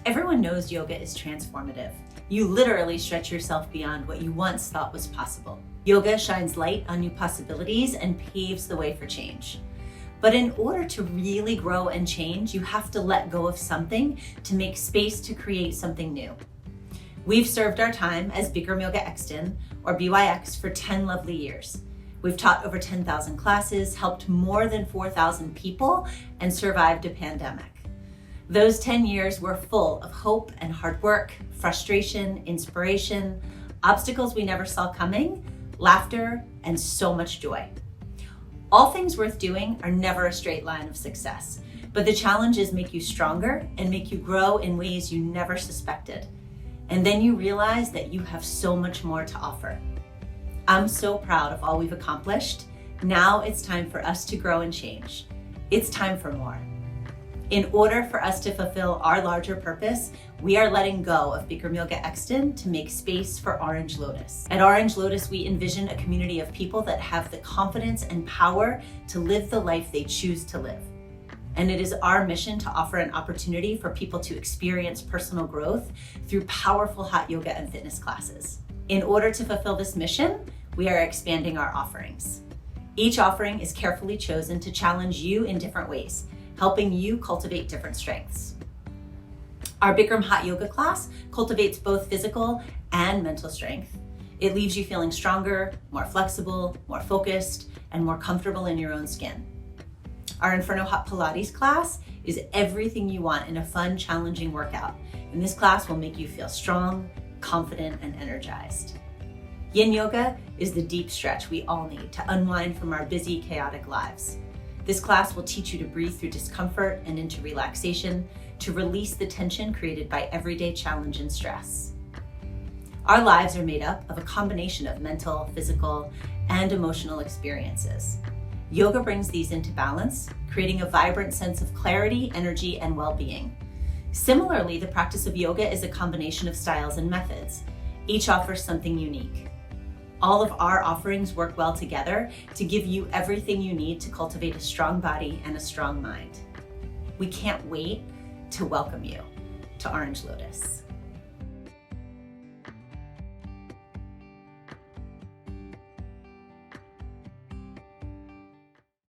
Everyone knows yoga is transformative. You literally stretch yourself beyond what you once thought was possible. Yoga shines light on new possibilities and paves the way for change. But in order to really grow and change, you have to let go of something to make space to create something new. We've served our time as Bikram Yoga Exton, or BYX, for 10 lovely years. We've taught over 10,000 classes, helped more than 4,000 people, and survived a pandemic. Those 10 years were full of hope and hard work, frustration, inspiration, obstacles we never saw coming, laughter, and so much joy. All things worth doing are never a straight line of success, but the challenges make you stronger and make you grow in ways you never suspected. And then you realize that you have so much more to offer. I'm so proud of all we've accomplished. Now it's time for us to grow and change. It's time for more. In order for us to fulfill our larger purpose, we are letting go of Bikram Yoga Exton to make space for Orange Lotus. At Orange Lotus, we envision a community of people that have the confidence and power to live the life they choose to live. And it is our mission to offer an opportunity for people to experience personal growth through powerful hot yoga and fitness classes. In order to fulfill this mission, we are expanding our offerings. Each offering is carefully chosen to challenge you in different ways, helping you cultivate different strengths. Our Bikram Hot Yoga class cultivates both physical and mental strength. It leaves you feeling stronger, more flexible, more focused, and more comfortable in your own skin. Our Inferno Hot Pilates class is everything you want in a fun, challenging workout, and this class will make you feel strong, confident, and energized. Yin Yoga is the deep stretch we all need to unwind from our busy, chaotic lives. This class will teach you to breathe through discomfort and into relaxation, to release the tension created by everyday challenge and stress. Our lives are made up of a combination of mental, physical, and emotional experiences. Yoga brings these into balance, creating a vibrant sense of clarity, energy, and well-being. Similarly, the practice of yoga is a combination of styles and methods. Each offers something unique. All of our offerings work well together to give you everything you need to cultivate a strong body and a strong mind. We can't wait to welcome you to Orange Lotus.